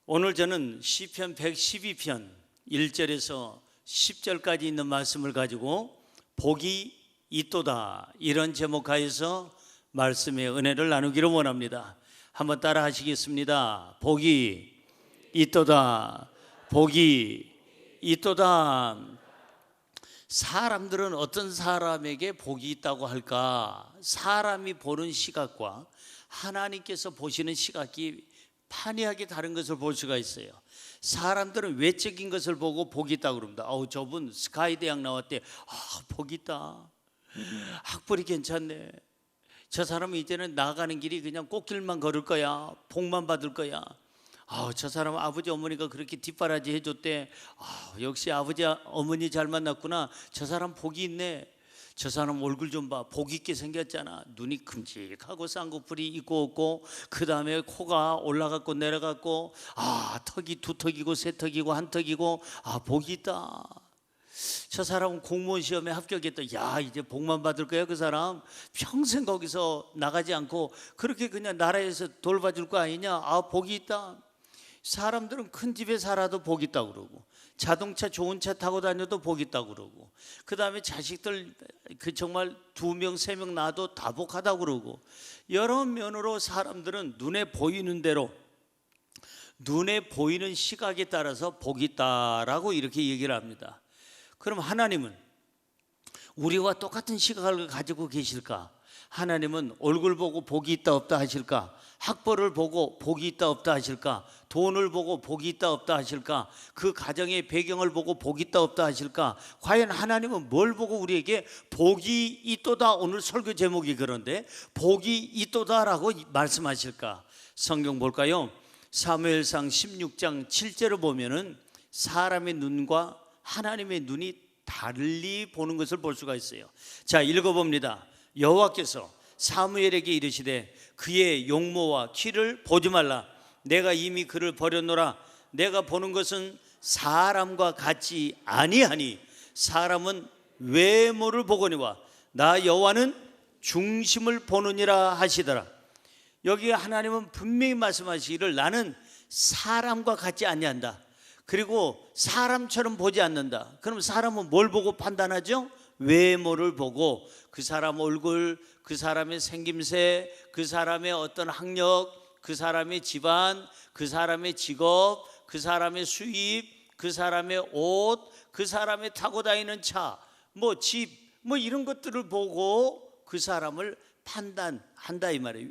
오늘 저는 시편 112편 1절에서 10절까지 있는 말씀을 가지고 복이 있도다 이런 제목하에서 말씀의 은혜를 나누기를 원합니다. 한번 따라 하시겠습니다. 복이 있도다. 복이 있도다. 사람들은 어떤 사람에게 복이 있다고 할까? 사람이 보는 시각과 하나님께서 보시는 시각이 판이하게 다른 것을 볼 수가 있어요. 사람들은 외적인 것을 보고 복이 있다고 그럽니다. 저분 스카이 대학 나왔대. 복이 있다. 학벌이 괜찮네. 저 사람은 이제는 나가는 길이 그냥 꽃길만 걸을 거야. 복만 받을 거야. 저 사람 아버지 어머니가 그렇게 뒷바라지 해줬대. 역시 아버지 어머니 잘 만났구나. 저 사람 복이 있네. 저 사람 얼굴 좀 봐. 복 있게 생겼잖아. 눈이 큼직하고 쌍꺼풀이 있고 없고, 그 다음에 코가 올라갔고 내려갔고, 턱이 두 턱이고 세 턱이고 한 턱이고, 복이 있다. 저 사람은 공무원 시험에 합격했다. 이제 복만 받을 거야. 그 사람 평생 거기서 나가지 않고 그렇게 그냥 나라에서 돌봐줄 거 아니냐. 복이 있다. 사람들은 큰 집에 살아도 복이 있다고 그러고, 자동차 좋은 차 타고 다녀도 복이 있다고 그러고, 그 다음에 자식들 정말 2명 3명 낳아도 다 복하다고 그러고, 여러 면으로 사람들은 눈에 보이는 대로, 눈에 보이는 시각에 따라서 복이 있다라고 이렇게 얘기를 합니다. 그럼 하나님은 우리와 똑같은 시각을 가지고 계실까? 하나님은 얼굴 보고 복이 있다 없다 하실까? 학벌을 보고 복이 있다 없다 하실까? 돈을 보고 복이 있다 없다 하실까? 그 가정의 배경을 보고 복이 있다 없다 하실까? 과연 하나님은 뭘 보고 우리에게 복이 있도다, 오늘 설교 제목이 그런데 복이 있도다라고 말씀하실까? 성경 볼까요? 사무엘상 16장 7절을 보면은 사람의 눈과 하나님의 눈이 달리 보는 것을 볼 수가 있어요. 자, 읽어봅니다. 여호와께서 사무엘에게 이르시되 그의 용모와 키를 보지 말라. 내가 이미 그를 버렸노라. 내가 보는 것은 사람과 같지 아니하니 사람은 외모를 보거니와 나 여호와는 중심을 보느니라 하시더라. 여기 하나님은 분명히 말씀하시기를 나는 사람과 같지 아니한다. 그리고 사람처럼 보지 않는다. 그럼 사람은 뭘 보고 판단하죠? 외모를 보고, 그 사람 얼굴, 그 사람의 생김새, 그 사람의 어떤 학력, 그 사람의 집안, 그 사람의 직업, 그 사람의 수입, 그 사람의 옷, 그 사람의 타고 다니는 차, 집, 이런 것들을 보고 그 사람을 판단한다 이 말이에요.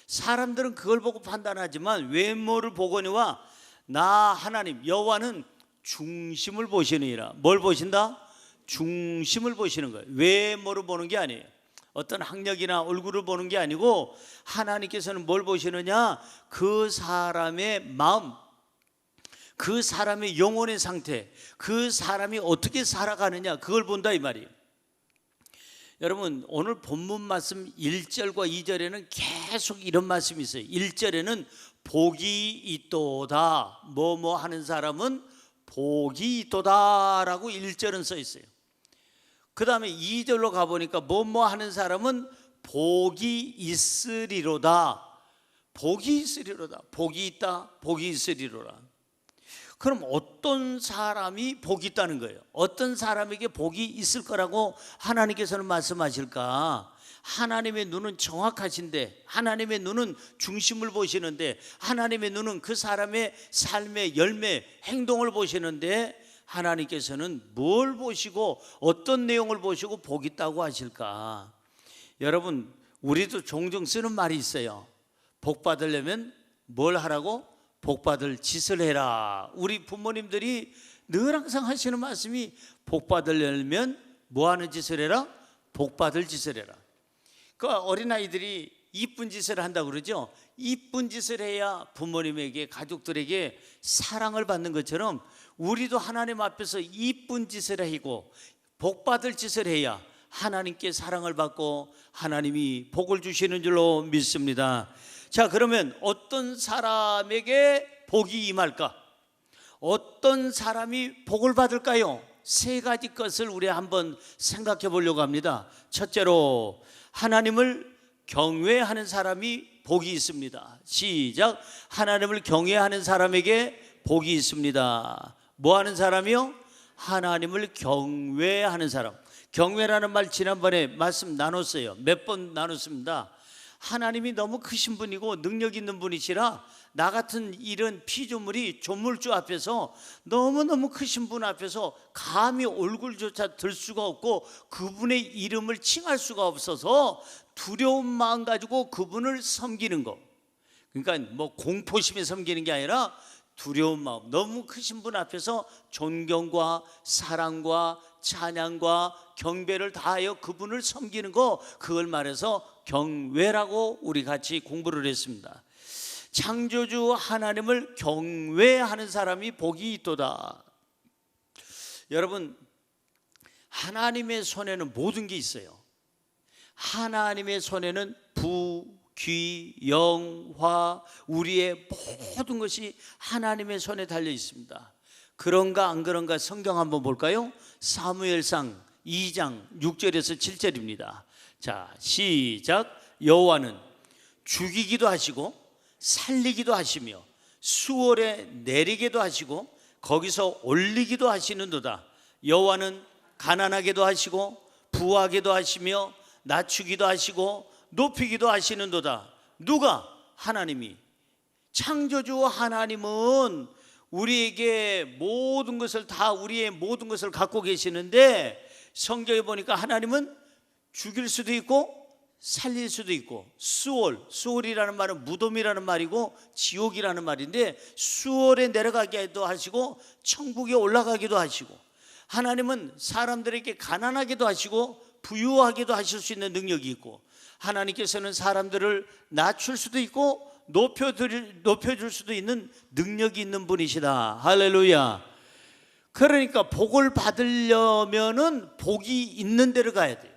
사람들은 그걸 보고 판단하지만 외모를 보거니와 나 하나님 여호와는 중심을 보시느니라. 뭘 보신다? 중심을 보시는 거예요. 외모를 보는 게 아니에요. 어떤 학력이나 얼굴을 보는 게 아니고 하나님께서는 뭘 보시느냐? 그 사람의 마음, 그 사람의 영혼의 상태, 그 사람이 어떻게 살아가느냐, 그걸 본다 이 말이에요. 여러분, 오늘 본문 말씀 1절과 2절에는 계속 이런 말씀이 있어요. 1절에는 복이 있도다, 뭐뭐 하는 사람은 복이 있도다 라고 1절은 써 있어요. 그 다음에 2절로 가보니까 뭐뭐 하는 사람은 복이 있으리로다. 복이 있으리로다. 복이 있다, 복이 있으리로다. 그럼 어떤 사람이 복이 있다는 거예요? 어떤 사람에게 복이 있을 거라고 하나님께서는 말씀하실까? 하나님의 눈은 정확하신데, 하나님의 눈은 중심을 보시는데, 하나님의 눈은 그 사람의 삶의 열매, 행동을 보시는데, 하나님께서는 뭘 보시고 어떤 내용을 보시고 복 있다고 하실까? 여러분, 우리도 종종 쓰는 말이 있어요. 복 받으려면 뭘 하라고? 복 받을 짓을 해라. 우리 부모님들이 늘 항상 하시는 말씀이 복 받으려면 뭐 하는 짓을 해라? 복 받을 짓을 해라. 그 어린아이들이 이쁜 짓을 한다고 그러죠. 이쁜 짓을 해야 부모님에게, 가족들에게 사랑을 받는 것처럼 우리도 하나님 앞에서 이쁜 짓을 하고 복 받을 짓을 해야 하나님께 사랑을 받고 하나님이 복을 주시는 줄로 믿습니다. 자, 그러면 어떤 사람에게 복이 임할까? 어떤 사람이 복을 받을까요? 3가지 것을 우리 한번 생각해 보려고 합니다. 첫째로, 하나님을 경외하는 사람이 복이 있습니다. 시작. 하나님을 경외하는 사람에게 복이 있습니다. 뭐 하는 사람이요? 하나님을 경외하는 사람. 경외라는 말 지난번에 말씀 나눴어요. 몇 번 나눴습니다. 하나님이 너무 크신 분이고 능력 있는 분이시라 나 같은 이런 피조물이 조물주 앞에서 너무너무 크신 분 앞에서 감히 얼굴조차 들 수가 없고 그분의 이름을 칭할 수가 없어서 두려운 마음 가지고 그분을 섬기는 거. 그러니까 뭐 공포심에 섬기는 게 아니라 두려운 마음, 너무 크신 분 앞에서 존경과 사랑과 찬양과 경배를 다하여 그분을 섬기는 거, 그걸 말해서 경외라고 우리 같이 공부를 했습니다. 창조주 하나님을 경외하는 사람이 복이 있도다. 여러분, 하나님의 손에는 모든 게 있어요. 하나님의 손에는 부, 귀, 영, 화, 우리의 모든 것이 하나님의 손에 달려 있습니다. 그런가 안 그런가 성경 한번 볼까요? 사무엘상 2장 6절에서 7절입니다. 자, 시작. 여호와는 죽이기도 하시고 살리기도 하시며 수월에 내리기도 하시고 거기서 올리기도 하시는도다. 여호와는 가난하게도 하시고 부하게도 하시며 낮추기도 하시고 높이기도 하시는도다. 누가? 하나님이. 창조주 하나님은 우리에게 모든 것을 다, 우리의 모든 것을 갖고 계시는데 성경에 보니까 하나님은 죽일 수도 있고 살릴 수도 있고, 수월이라는 말은 무덤이라는 말이고 지옥이라는 말인데 수월에 내려가기도 하시고 천국에 올라가기도 하시고, 하나님은 사람들에게 가난하게도 하시고 부유하게도 하실 수 있는 능력이 있고, 하나님께서는 사람들을 낮출 수도 있고 높여줄 수도 있는 능력이 있는 분이시다. 할렐루야. 그러니까 복을 받으려면은 복이 있는 데로 가야 돼요.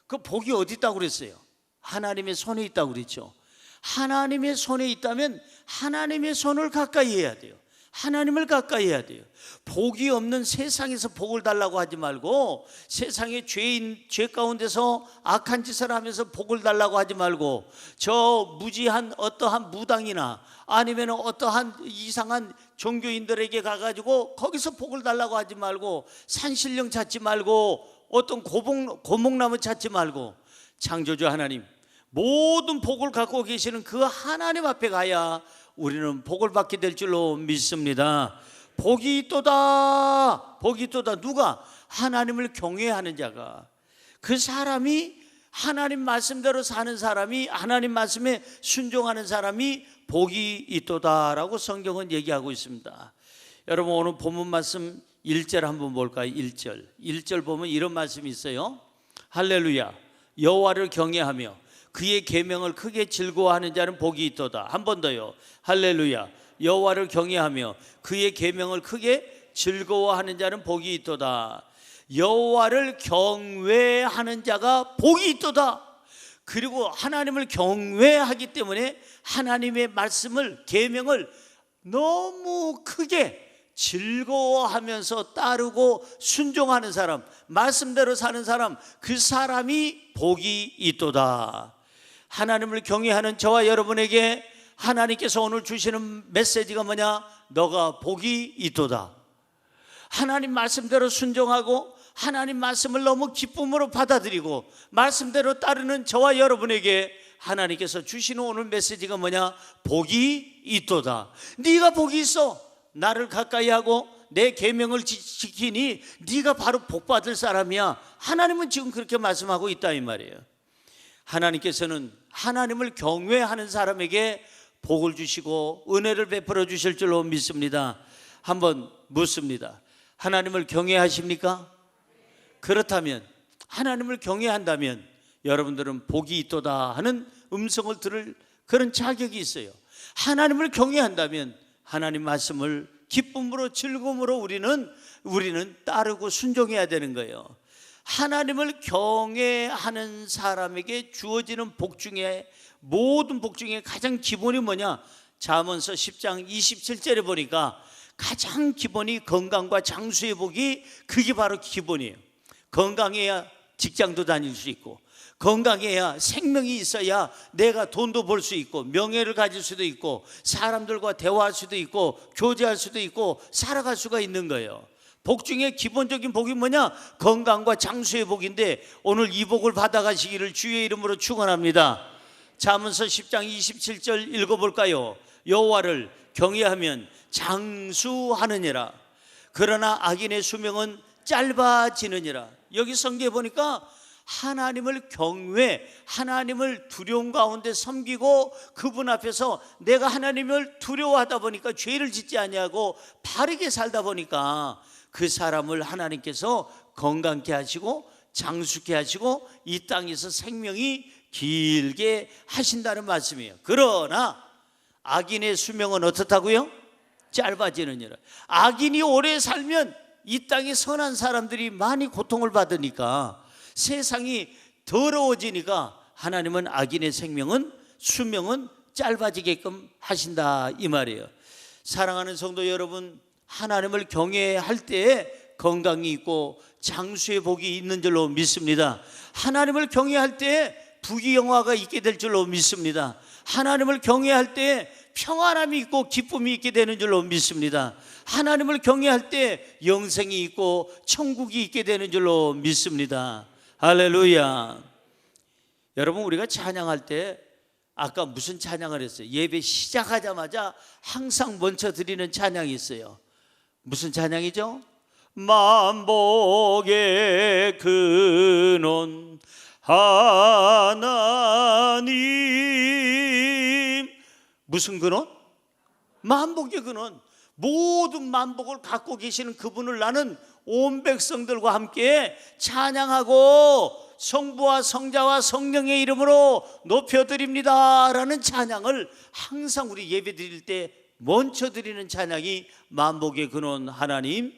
그 복이 어디 있다고 그랬어요? 하나님의 손에 있다고 그랬죠. 하나님의 손에 있다면 하나님의 손을 가까이 해야 돼요. 하나님을 가까이 해야 돼요. 복이 없는 세상에서 복을 달라고 하지 말고, 세상의 죄 가운데서 악한 짓을 하면서 복을 달라고 하지 말고, 저 무지한 어떠한 무당이나 아니면 어떠한 이상한 종교인들에게 가가지고 거기서 복을 달라고 하지 말고, 산신령 찾지 말고, 어떤 고목나무 찾지 말고, 창조주 하나님, 모든 복을 갖고 계시는 그 하나님 앞에 가야 우리는 복을 받게 될 줄로 믿습니다. 복이 있도다. 복이 있도다. 누가? 하나님을 경외하는 자가. 그 사람이, 하나님 말씀대로 사는 사람이, 하나님 말씀에 순종하는 사람이 복이 있도다라고 성경은 얘기하고 있습니다. 여러분, 오늘 본문 말씀 1절 한번 볼까요? 1절 보면 이런 말씀이 있어요. 할렐루야. 여호와를 경외하며 그의 계명을 크게 즐거워하는 자는 복이 있도다. 한 번 더요. 할렐루야. 여호와를 경외하며 그의 계명을 크게 즐거워하는 자는 복이 있도다. 여호와를 경외하는 자가 복이 있도다. 그리고 하나님을 경외하기 때문에 하나님의 말씀을, 계명을 너무 크게 즐거워하면서 따르고 순종하는 사람, 말씀대로 사는 사람, 그 사람이 복이 있도다. 하나님을 경외하는 저와 여러분에게 하나님께서 오늘 주시는 메시지가 뭐냐? 너가 복이 있도다. 하나님 말씀대로 순종하고 하나님 말씀을 너무 기쁨으로 받아들이고 말씀대로 따르는 저와 여러분에게 하나님께서 주시는 오늘 메시지가 뭐냐? 복이 있도다. 네가 복이 있어. 나를 가까이 하고 내 계명을 지키니 네가 바로 복 받을 사람이야. 하나님은 지금 그렇게 말씀하고 있다 이 말이에요. 하나님께서는 하나님을 경외하는 사람에게 복을 주시고 은혜를 베풀어 주실 줄로 믿습니다. 한번 묻습니다. 하나님을 경외하십니까? 그렇다면, 하나님을 경외한다면 여러분들은 복이 있도다 하는 음성을 들을 그런 자격이 있어요. 하나님을 경외한다면 하나님 말씀을 기쁨으로 즐거움으로 우리는 따르고 순종해야 되는 거예요. 하나님을 경외하는 사람에게 주어지는 복 중에, 모든 복 중에 가장 기본이 뭐냐? 잠언서 10장 27절에 보니까 가장 기본이 건강과 장수의 복이, 그게 바로 기본이에요. 건강해야 직장도 다닐 수 있고, 건강해야, 생명이 있어야 내가 돈도 벌 수 있고 명예를 가질 수도 있고 사람들과 대화할 수도 있고 교제할 수도 있고 살아갈 수가 있는 거예요. 복 중에 기본적인 복이 뭐냐? 건강과 장수의 복인데 오늘 이 복을 받아가시기를 주의 이름으로 축원합니다. 잠언서 10장 27절 읽어볼까요? 여호와를 경외하면 장수하느니라. 그러나 악인의 수명은 짧아지느니라. 여기 성경에 보니까 하나님을 경외, 하나님을 두려움 가운데 섬기고 그분 앞에서 내가 하나님을 두려워하다 보니까 죄를 짓지 아니하고 바르게 살다 보니까 그 사람을 하나님께서 건강케 하시고 장수케 하시고 이 땅에서 생명이 길게 하신다는 말씀이에요. 그러나 악인의 수명은 어떻다고요? 짧아지느니라. 악인이 오래 살면 이 땅에 선한 사람들이 많이 고통을 받으니까 세상이 더러워지니까 하나님은 악인의 수명은 짧아지게끔 하신다 이 말이에요. 사랑하는 성도 여러분, 하나님을 경외할 때에 건강이 있고 장수의 복이 있는 줄로 믿습니다. 하나님을 경외할 때에 부귀영화가 있게 될 줄로 믿습니다. 하나님을 경외할 때에 평안함이 있고 기쁨이 있게 되는 줄로 믿습니다. 하나님을 경외할 때 영생이 있고 천국이 있게 되는 줄로 믿습니다. 할렐루야. 여러분, 우리가 찬양할 때 아까 무슨 찬양을 했어요? 예배 시작하자마자 항상 먼저 드리는 찬양이 있어요. 무슨 찬양이죠? 만복의 근원 하나님. 무슨 근원? 만복의 근원. 모든 만복을 갖고 계시는 그분을 나는 온 백성들과 함께 찬양하고 성부와 성자와 성령의 이름으로 높여드립니다 라는 찬양을 항상 우리 예배 드릴 때 먼저 드리는 찬양이 만복의 근원 하나님.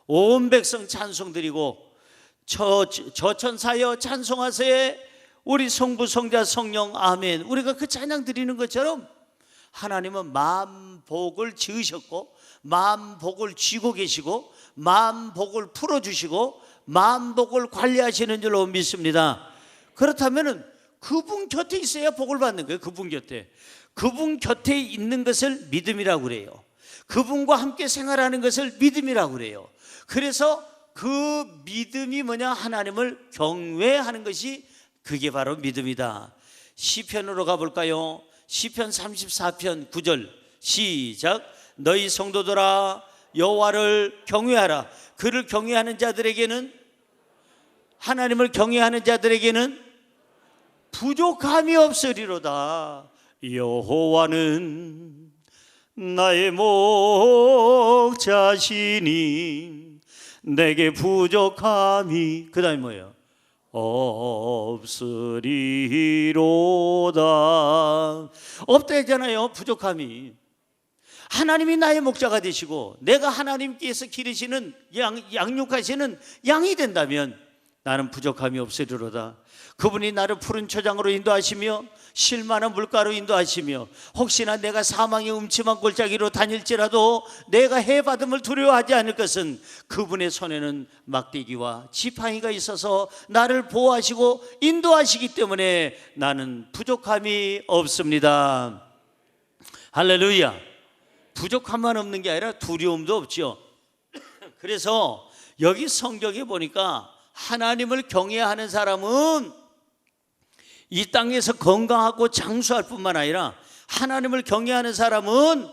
온 백성 찬송 드리고 저천사여 찬송하세 우리 성부 성자 성령 아멘. 우리가 그 찬양 드리는 것처럼 하나님은 만복을 지으셨고 만복을 쥐고 계시고 만복을 풀어주시고 만복을 관리하시는 줄로 믿습니다. 그렇다면 그분 곁에 있어야 복을 받는 거예요. 그분 곁에 있는 것을 믿음이라고 그래요. 그분과 함께 생활하는 것을 믿음이라고 그래요. 그래서 그 믿음이 뭐냐? 하나님을 경외하는 것이 그게 바로 믿음이다. 시편으로 가볼까요? 시편 34편 9절 시작. 너희 성도들아 여호와를 경외하라. 그를 경외하는 자들에게는, 하나님을 경외하는 자들에게는 부족함이 없으리로다. 여호와는 나의 목자시니 내게 부족함이, 그 다음에 뭐예요? 없으리로다. 없다 했잖아요. 부족함이. 하나님이 나의 목자가 되시고 내가 하나님께서 기르시는 양육하시는 양이 된다면 나는 부족함이 없으리로다. 그분이 나를 푸른 초장으로 인도하시며 실만한 물가로 인도하시며 혹시나 내가 사망의 음침한 골짜기로 다닐지라도 내가 해받음을 두려워하지 않을 것은 그분의 손에는 막대기와 지팡이가 있어서 나를 보호하시고 인도하시기 때문에 나는 부족함이 없습니다. 할렐루야. 부족함만 없는 게 아니라 두려움도 없죠. 그래서 여기 성경에 보니까 하나님을 경외하는 사람은 이 땅에서 건강하고 장수할 뿐만 아니라 하나님을 경외하는 사람은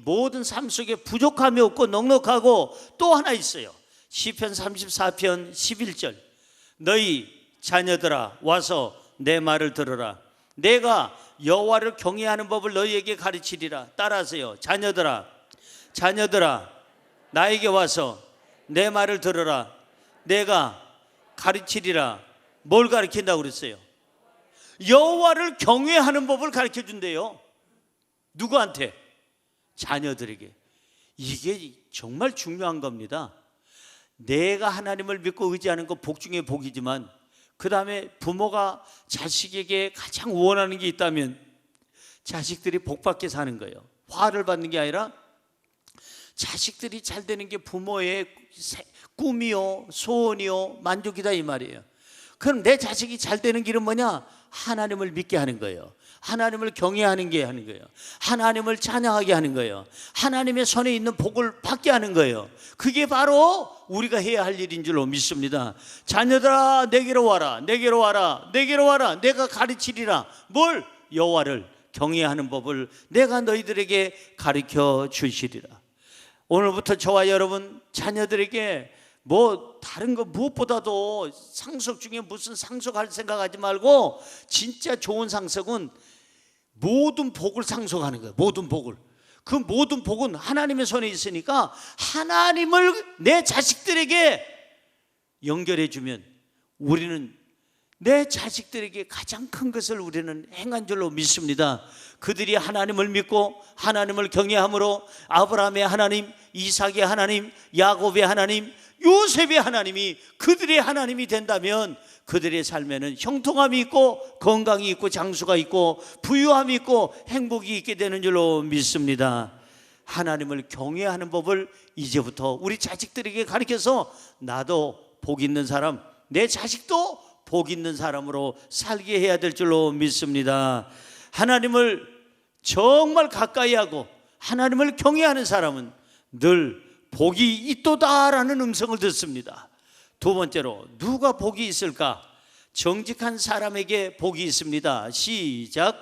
모든 삶 속에 부족함이 없고 넉넉하고 또 하나 있어요. 시편 34편 11절 너희 자녀들아 와서 내 말을 들으라. 내가 여호와를 경외하는 법을 너희에게 가르치리라. 따라하세요. 자녀들아 나에게 와서 내 말을 들으라. 내가 가르치리라. 뭘 가르친다고 그랬어요? 여호와를 경외하는 법을 가르쳐준대요. 누구한테? 자녀들에게. 이게 정말 중요한 겁니다. 내가 하나님을 믿고 의지하는 거 복 중에 복이지만 그 다음에 부모가 자식에게 가장 원하는 게 있다면 자식들이 복받게 사는 거예요. 화를 받는 게 아니라 자식들이 잘 되는 게 부모의 꿈이요 소원이요 만족이다 이 말이에요. 그럼 내 자식이 잘 되는 길은 뭐냐? 하나님을 믿게 하는 거예요. 하나님을 경외하는 게 하는 거예요. 하나님을 찬양하게 하는 거예요. 하나님의 손에 있는 복을 받게 하는 거예요. 그게 바로 우리가 해야 할 일인 줄로 믿습니다. 자녀들아, 내게로 와라, 내게로 와라, 내게로 와라. 내가 가르치리라. 뭘? 여호와를 경외하는 법을 내가 너희들에게 가르쳐 주시리라. 오늘부터 저와 여러분 자녀들에게 뭐 다른 거 무엇보다도 상속 중에 무슨 상속할 생각하지 말고 진짜 좋은 상속은 모든 복을 상속하는 거예요. 모든 복을. 그 모든 복은 하나님의 손에 있으니까 하나님을 내 자식들에게 연결해 주면 우리는 내 자식들에게 가장 큰 것을 우리는 행한 줄로 믿습니다. 그들이 하나님을 믿고 하나님을 경외함으로 아브라함의 하나님, 이삭의 하나님, 야곱의 하나님, 요셉의 하나님이 그들의 하나님이 된다면 그들의 삶에는 형통함이 있고 건강이 있고 장수가 있고 부유함이 있고 행복이 있게 되는 줄로 믿습니다. 하나님을 경외하는 법을 이제부터 우리 자식들에게 가르쳐서 나도 복 있는 사람, 내 자식도 복 있는 사람으로 살게 해야 될 줄로 믿습니다. 하나님을 정말 가까이 하고 하나님을 경외하는 사람은 늘 복이 있도다라는 음성을 듣습니다. 두 번째로 누가 복이 있을까? 정직한 사람에게 복이 있습니다. 시작.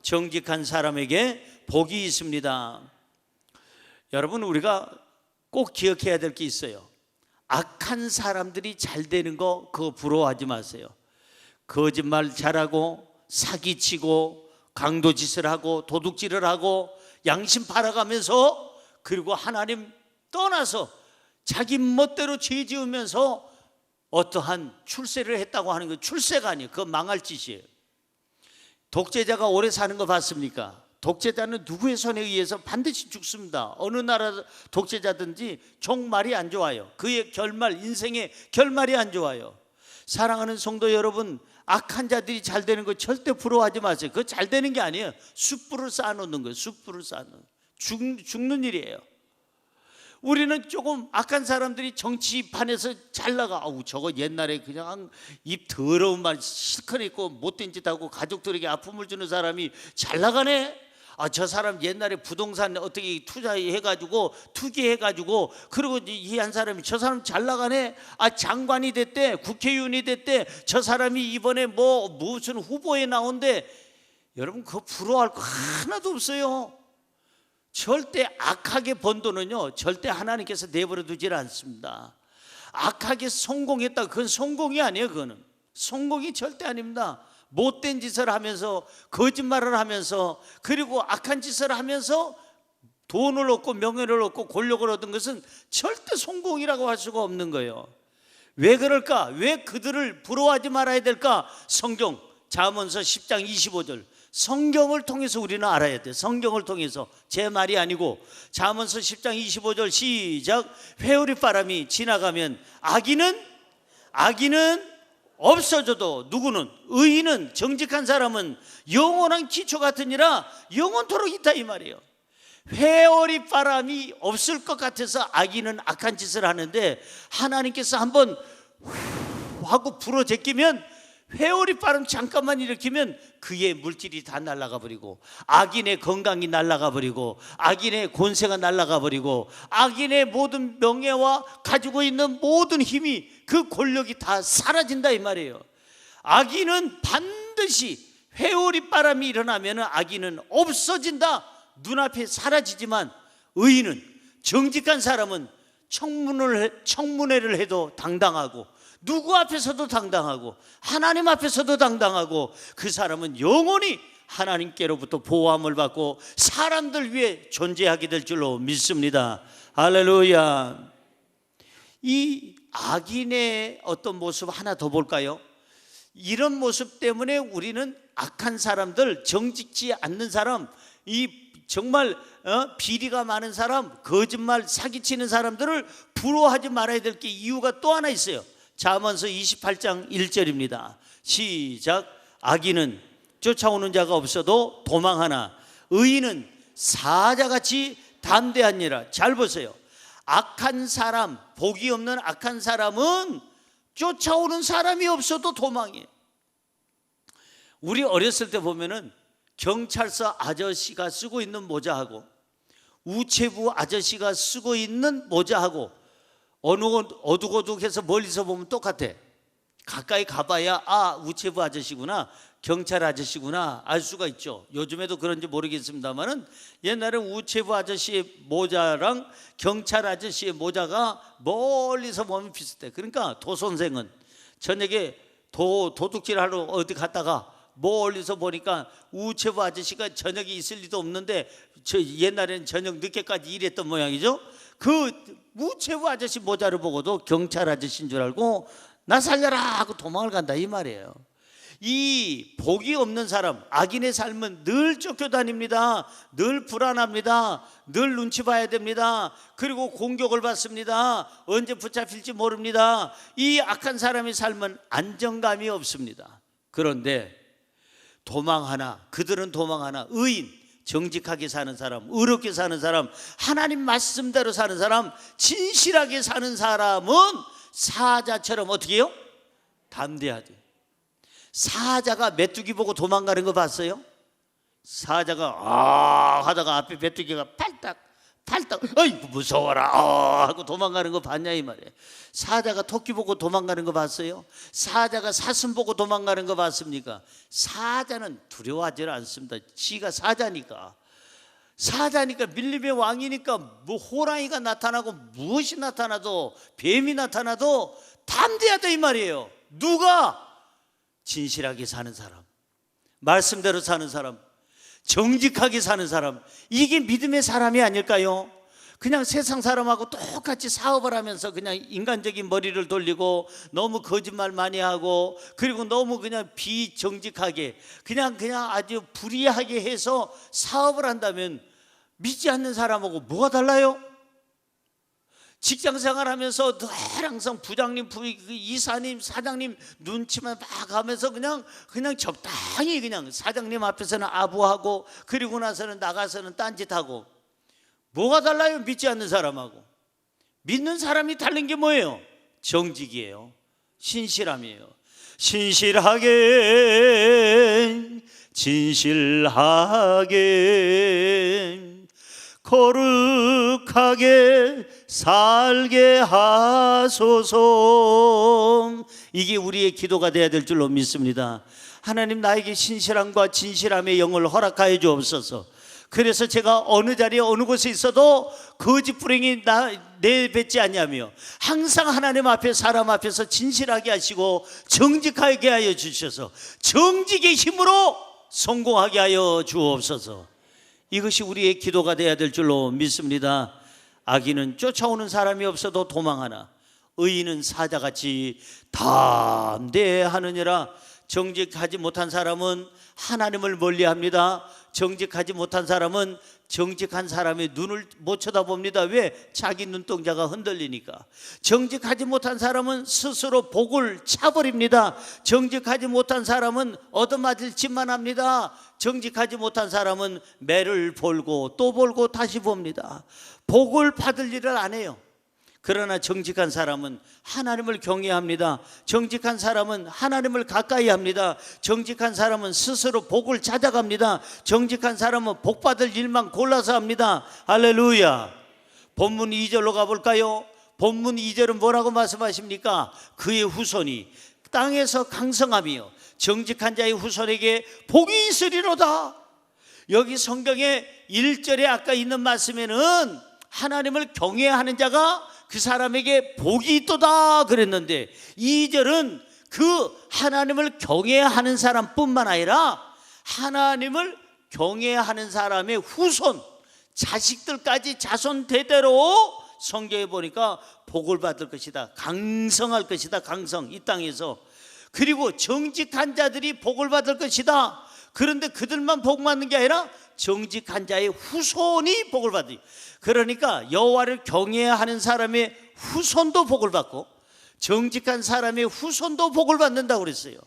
정직한 사람에게 복이 있습니다. 여러분, 우리가 꼭 기억해야 될 게 있어요. 악한 사람들이 잘 되는 거 그거 부러워하지 마세요. 거짓말 잘하고 사기치고 강도짓을 하고 도둑질을 하고 양심 팔아가면서 그리고 하나님 떠나서 자기 멋대로 죄 지으면서 어떠한 출세를 했다고 하는 건 출세가 아니에요. 그건 망할 짓이에요. 독재자가 오래 사는 거 봤습니까? 독재자는 누구의 손에 의해서 반드시 죽습니다. 어느 나라 독재자든지 종말이 안 좋아요. 그의 결말, 인생의 결말이 안 좋아요. 사랑하는 성도 여러분, 악한 자들이 잘 되는 거 절대 부러워하지 마세요. 그거 잘 되는 게 아니에요. 숯불을 쌓아놓는 거예요. 숯불을 쌓아놓는 죽는 일이에요. 우리는 조금 악한 사람들이 정치판에서 잘 나가. 저거 옛날에 그냥 입 더러운 말 실컷 있고 못된 짓 하고 가족들에게 아픔을 주는 사람이 잘 나가네. 저 사람 옛날에 부동산 어떻게 투자해가지고 투기해가지고 그리고 이 한 사람이 저 사람 잘 나가네. 장관이 됐대, 국회의원이 됐대. 저 사람이 이번에 뭐 무슨 후보에 나온대. 여러분, 그거 부러워할 거 하나도 없어요. 절대 악하게 번 돈은요 절대 하나님께서 내버려 두질 않습니다. 악하게 성공했다, 그건 성공이 아니에요. 그거는 성공이 절대 아닙니다. 못된 짓을 하면서 거짓말을 하면서 그리고 악한 짓을 하면서 돈을 얻고 명예를 얻고 권력을 얻은 것은 절대 성공이라고 할 수가 없는 거예요. 왜 그럴까? 왜 그들을 부러워하지 말아야 될까? 성경 잠언서 10장 25절 성경을 통해서 우리는 알아야 돼. 성경을 통해서, 제 말이 아니고. 잠언서 10장 25절 시작. 회오리 바람이 지나가면 악인은 없어져도 누구는? 의인은, 정직한 사람은 영원한 기초 같으니라 영원토록 있다, 이 말이에요. 회오리 바람이 없을 것 같아서 악인은 악한 짓을 하는데 하나님께서 한번 하고 불어 제끼면 회오리 바람 잠깐만 일으키면 그의 물질이 다 날아가 버리고 악인의 건강이 날아가 버리고 악인의 권세가 날아가 버리고 악인의 모든 명예와 가지고 있는 모든 힘이, 그 권력이 다 사라진다, 이 말이에요. 악인은 반드시 회오리 바람이 일어나면 악인은 없어진다, 눈앞에 사라지지만 의인은, 정직한 사람은 청문회를 해도 당당하고 누구 앞에서도 당당하고 하나님 앞에서도 당당하고 그 사람은 영원히 하나님께로부터 보호함을 받고 사람들 위해 존재하게 될 줄로 믿습니다. 할렐루야. 이 악인의 어떤 모습 하나 더 볼까요? 이런 모습 때문에 우리는 악한 사람들, 정직지 않는 사람, 이 정말 비리가 많은 사람, 거짓말 사기치는 사람들을 부러워하지 말아야 될 게 이유가 또 하나 있어요. 잠언서 28장 1절입니다. 시작. 악인은 쫓아오는 자가 없어도 도망하나 의인은 사자같이 담대하니라. 잘 보세요. 악한 사람, 복이 없는 악한 사람은 쫓아오는 사람이 없어도 도망해. 우리 어렸을 때 보면은 경찰서 아저씨가 쓰고 있는 모자하고 우체부 아저씨가 쓰고 있는 모자하고 어둑어둑해서 멀리서 보면 똑같아. 가까이 가봐야 우체부 아저씨구나, 경찰 아저씨구나 알 수가 있죠. 요즘에도 그런지 모르겠습니다만은 옛날에 우체부 아저씨의 모자랑 경찰 아저씨의 모자가 멀리서 보면 비슷해. 그러니까 도 선생은 저녁에 도둑질 하러 어디 갔다가 멀리서 보니까 우체부 아저씨가 저녁에 있을 리도 없는데 옛날에는 저녁 늦게까지 일했던 모양이죠. 그 우체부 아저씨 모자를 보고도 경찰 아저씨인 줄 알고 나 살려라 하고 도망을 간다 이 말이에요. 이 복이 없는 사람, 악인의 삶은 늘 쫓겨다닙니다. 늘 불안합니다. 늘 눈치 봐야 됩니다. 그리고 공격을 받습니다. 언제 붙잡힐지 모릅니다. 이 악한 사람의 삶은 안정감이 없습니다. 그런데 그들은 도망하나 의인, 정직하게 사는 사람, 의롭게 사는 사람, 하나님 말씀대로 사는 사람, 진실하게 사는 사람은 사자처럼 어떻게 해요? 담대하죠. 사자가 메뚜기 보고 도망가는 거 봤어요? 사자가 하다가 앞에 메뚜기가 팔딱 어이구 무서워라 하고 도망가는 거 봤냐 이 말이에요. 사자가 토끼 보고 도망가는 거 봤어요? 사자가 사슴 보고 도망가는 거 봤습니까? 사자는 두려워하지 않습니다. 지가 사자니까 밀림의 왕이니까 뭐 호랑이가 나타나고 무엇이 나타나도 뱀이 나타나도 담대하다 이 말이에요. 누가? 진실하게 사는 사람, 말씀대로 사는 사람, 정직하게 사는 사람, 이게 믿음의 사람이 아닐까요? 그냥 세상 사람하고 똑같이 사업을 하면서 그냥 인간적인 머리를 돌리고 너무 거짓말 많이 하고 그리고 너무 그냥 비정직하게 그냥 아주 불의하게 해서 사업을 한다면 믿지 않는 사람하고 뭐가 달라요? 직장 생활하면서 늘 항상 부장님, 이사님, 사장님 눈치만 막 하면서 그냥 적당히 그냥 사장님 앞에서는 아부하고 그리고 나서는 나가서는 딴짓하고 뭐가 달라요? 믿지 않는 사람하고. 믿는 사람이 다른 게 뭐예요? 정직이에요. 신실함이에요. 신실하게 거룩하게 살게 하소서. 이게 우리의 기도가 되어야 될 줄로 믿습니다. 하나님 나에게 신실함과 진실함의 영을 허락하여 주옵소서. 그래서 제가 어느 자리에 어느 곳에 있어도 거짓불행이 내뱉지 아니하며 항상 하나님 앞에 사람 앞에서 진실하게 하시고 정직하게 하여 주셔서 정직의 힘으로 성공하게 하여 주옵소서. 이것이 우리의 기도가 되어야 될 줄로 믿습니다. 악인은 쫓아오는 사람이 없어도 도망하나 의인은 사자같이 담대하느니라. 정직하지 못한 사람은 하나님을 멀리합니다. 정직하지 못한 사람은 정직한 사람의 눈을 못 쳐다봅니다. 왜? 자기 눈동자가 흔들리니까. 정직하지 못한 사람은 스스로 복을 차버립니다. 정직하지 못한 사람은 얻어맞을 짓만 합니다. 정직하지 못한 사람은 매를 볼고 또 볼고 다시 봅니다. 복을 받을 일을 안 해요. 그러나 정직한 사람은 하나님을 경외합니다. 정직한 사람은 하나님을 가까이 합니다. 정직한 사람은 스스로 복을 찾아갑니다. 정직한 사람은 복 받을 일만 골라서 합니다. 할렐루야. 본문 2절로 가볼까요? 본문 2절은 뭐라고 말씀하십니까? 그의 후손이 땅에서 강성하며 정직한 자의 후손에게 복이 있으리로다. 여기 성경의 1절에 아까 있는 말씀에는 하나님을 경외하는 자가 그 사람에게 복이 있도다 그랬는데 2절은 그 하나님을 경외하는 사람뿐만 아니라 하나님을 경외하는 사람의 후손, 자식들까지 자손 대대로 성경에 보니까 복을 받을 것이다. 강성할 것이다. 강성, 이 땅에서. 그리고 정직한 자들이 복을 받을 것이다. 그런데 그들만 복 받는 게 아니라 정직한 자의 후손이 복을 받으니, 그러니까 여호와를 경외하는 사람의 후손도 복을 받고 정직한 사람의 후손도 복을 받는다고 그랬어요.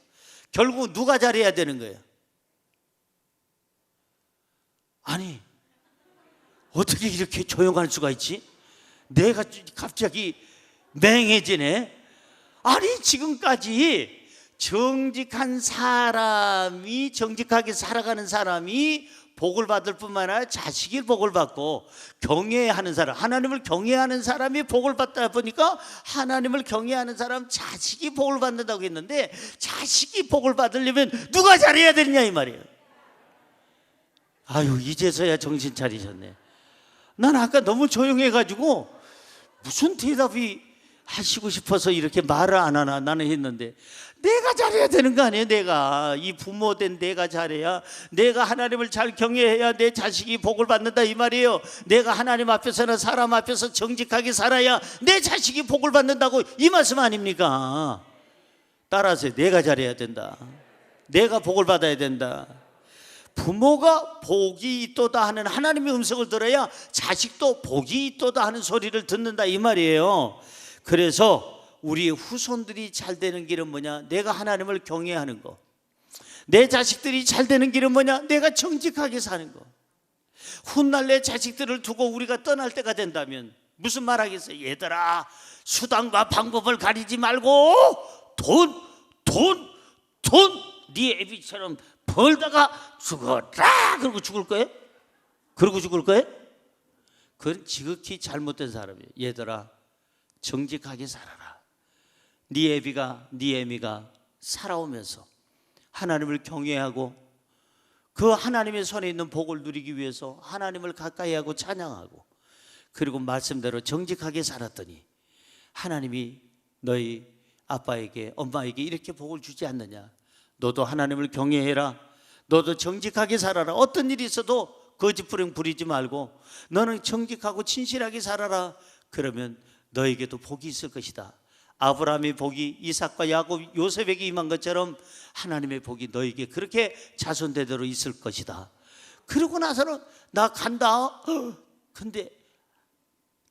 결국 누가 잘해야 되는 거예요? 아니, 어떻게 이렇게 조용할 수가 있지? 내가 갑자기 맹해지네. 아니 지금까지 정직한 사람이, 정직하게 살아가는 사람이 복을 받을 뿐만 아니라 자식이 복을 받고, 경외하는 사람, 하나님을 경외하는 사람이 복을 받다 보니까 하나님을 경외하는 사람, 자식이 복을 받는다고 했는데, 자식이 복을 받으려면 누가 잘해야 되느냐 이 말이에요. 아유, 이제서야 정신 차리셨네. 난 아까 너무 조용해가지고 무슨 대답이 하시고 싶어서 이렇게 말을 안 하나 나는 했는데, 내가 잘해야 되는 거 아니에요? 내가, 이 부모 된 내가 잘해야, 내가 하나님을 잘 경외해야 내 자식이 복을 받는다 이 말이에요. 내가 하나님 앞에서나 사람 앞에서 정직하게 살아야 내 자식이 복을 받는다고, 이 말씀 아닙니까? 따라서 내가 잘해야 된다. 내가 복을 받아야 된다. 부모가 복이 있도다 하는 하나님의 음성을 들어야 자식도 복이 있도다 하는 소리를 듣는다 이 말이에요. 그래서 우리 후손들이 잘 되는 길은 뭐냐? 내가 하나님을 경외하는 거. 내 자식들이 잘 되는 길은 뭐냐? 내가 정직하게 사는 거. 훗날 내 자식들을 두고 우리가 떠날 때가 된다면 무슨 말 하겠어요? 얘들아, 수단과 방법을 가리지 말고 돈 네 애비처럼 벌다가 죽어라 그러고 죽을 거예요? 그러고 죽을 거예요? 그건 지극히 잘못된 사람이에요. 얘들아, 정직하게 살아라. 네 애비가, 네 애미가 살아오면서 하나님을 경외하고 그 하나님의 손에 있는 복을 누리기 위해서 하나님을 가까이 하고 찬양하고, 그리고 말씀대로 정직하게 살았더니 하나님이 너희 아빠에게, 엄마에게 이렇게 복을 주지 않느냐? 너도 하나님을 경외해라. 너도 정직하게 살아라. 어떤 일이 있어도 거짓부렁 부리지 말고 너는 정직하고 진실하게 살아라. 그러면 너에게도 복이 있을 것이다. 아브라함의 복이 이삭과 야곱, 요셉에게 임한 것처럼 하나님의 복이 너에게 그렇게 자손 대대로 있을 것이다. 그러고 나서는 나 간다. 근데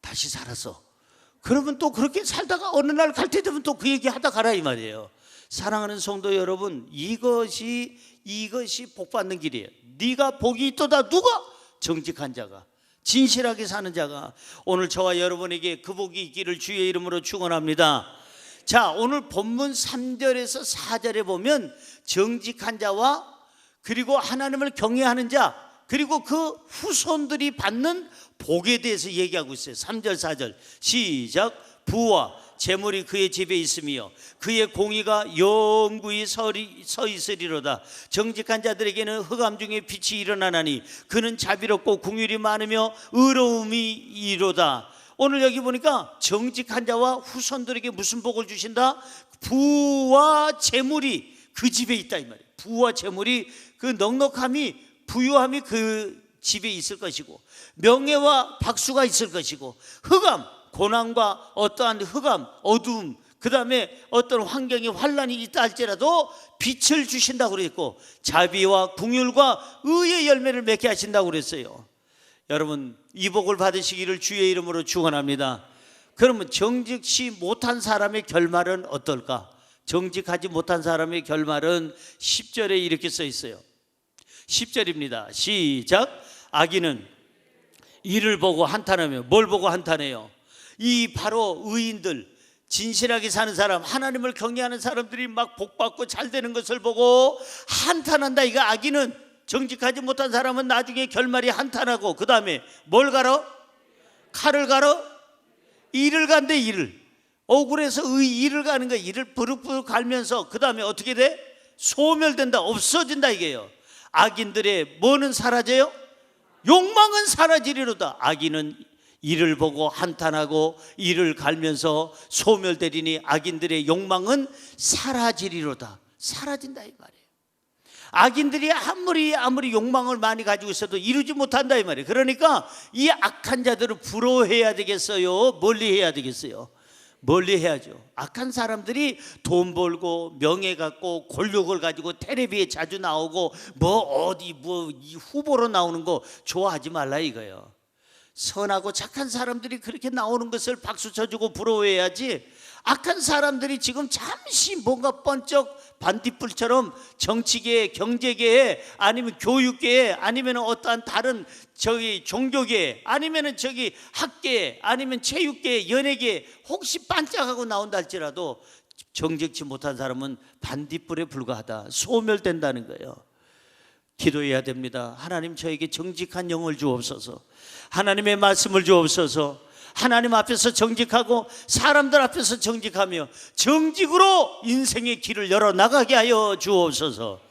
다시 살았어. 그러면 또 그렇게 살다가 어느 날 갈 때 되면 또 그 얘기 하다 가라 이 말이에요. 사랑하는 성도 여러분, 이것이 복 받는 길이에요. 네가 복이 있도다. 누가? 정직한 자가, 진실하게 사는 자가. 오늘 저와 여러분에게 그 복이 있기를 주의 이름으로 축원합니다. 자, 오늘 본문 3절에서 4절에 보면 정직한 자와 그리고 하나님을 경외하는 자, 그리고 그 후손들이 받는 복에 대해서 얘기하고 있어요. 3절 4절 시작. 부와 재물이 그의 집에 있으며 그의 공의가 영구히 서 있으리로다. 정직한 자들에게는 흑암 중에 빛이 일어나나니 그는 자비롭고 긍휼이 많으며 의로움이 이로다. 오늘 여기 보니까 정직한 자와 후손들에게 무슨 복을 주신다? 부와 재물이 그 집에 있다 이 말이에요. 부와 재물이, 그 넉넉함이, 부유함이 그 집에 있을 것이고, 명예와 박수가 있을 것이고, 흑암, 고난과 어떠한 흑암, 어두움, 그 다음에 어떤 환경에 환란이 있다 할지라도 빛을 주신다고 그랬고, 자비와 긍휼과 의의 열매를 맺게 하신다고 그랬어요. 여러분, 이 복을 받으시기를 주의 이름으로 축원합니다. 그러면 정직시 못한 사람의 결말은 어떨까? 정직하지 못한 사람의 결말은 10절에 이렇게 써 있어요. 10절입니다. 시작. 악인은 이를 보고 한탄하며, 뭘 보고 한탄해요? 이 바로 의인들, 진실하게 사는 사람, 하나님을 경외하는 사람들이 막 복받고 잘 되는 것을 보고 한탄한다. 이거 악인은, 정직하지 못한 사람은 나중에 결말이 한탄하고, 그 다음에 뭘 갈어? 칼을 갈어? 이를 간대. 이를, 억울해서 이를 가는 거야. 이를 부르르 갈면서 그 다음에 어떻게 돼? 소멸된다, 없어진다 이게요. 악인들의 뭐는 사라져요? 욕망은 사라지리로다. 악인은 이를 보고 한탄하고 이를 갈면서 소멸되리니 악인들의 욕망은 사라지리로다. 사라진다 이 말이에요. 악인들이 아무리 욕망을 많이 가지고 있어도 이루지 못한다 이 말이에요. 그러니까 이 악한 자들을 부러워해야 되겠어요? 멀리 해야 되겠어요? 멀리 해야죠. 악한 사람들이 돈 벌고 명예 갖고 권력을 가지고 텔레비에 자주 나오고 이 후보로 나오는 거 좋아하지 말라 이거예요. 선하고 착한 사람들이 그렇게 나오는 것을 박수 쳐주고 부러워해야지, 악한 사람들이 지금 잠시 뭔가 번쩍 반딧불처럼 정치계에, 경제계에, 아니면 교육계에, 아니면 어떠한 다른 종교계에, 아니면 학계에, 아니면 체육계에, 연예계에 혹시 반짝하고 나온다 할지라도 정직치 못한 사람은 반딧불에 불과하다, 소멸된다는 거예요. 기도해야 됩니다. 하나님, 저에게 정직한 영을 주옵소서. 하나님의 말씀을 주옵소서. 하나님 앞에서 정직하고 사람들 앞에서 정직하며 정직으로 인생의 길을 열어나가게 하여 주옵소서.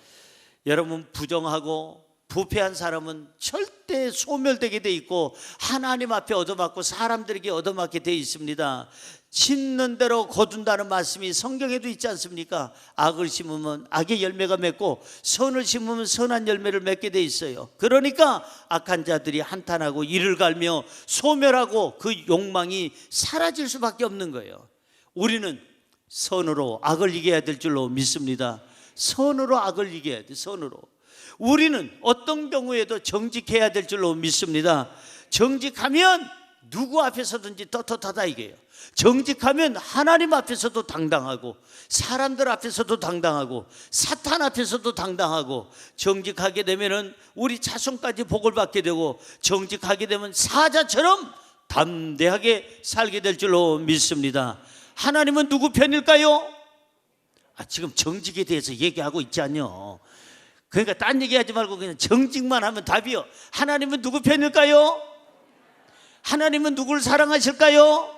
여러분, 부정하고 부패한 사람은 절대 소멸되게 돼 있고 하나님 앞에 얻어맞고 사람들에게 얻어맞게 돼 있습니다. 심는 대로 거둔다는 말씀이 성경에도 있지 않습니까? 악을 심으면 악의 열매가 맺고 선을 심으면 선한 열매를 맺게 돼 있어요. 그러니까 악한 자들이 한탄하고 이를 갈며 소멸하고 그 욕망이 사라질 수밖에 없는 거예요. 우리는 선으로 악을 이겨야 될 줄로 믿습니다. 선으로 악을 이겨야 돼. 선으로. 우리는 어떤 경우에도 정직해야 될 줄로 믿습니다. 정직하면 누구 앞에서든지 떳떳하다 이게요. 정직하면 하나님 앞에서도 당당하고 사람들 앞에서도 당당하고 사탄 앞에서도 당당하고, 정직하게 되면은 우리 자손까지 복을 받게 되고, 정직하게 되면 사자처럼 담대하게 살게 될 줄로 믿습니다. 하나님은 누구 편일까요? 지금 정직에 대해서 얘기하고 있지 않요. 그러니까 딴 얘기하지 말고 그냥 정직만 하면 답이요. 하나님은 누구 편일까요? 하나님은 누구를 사랑하실까요?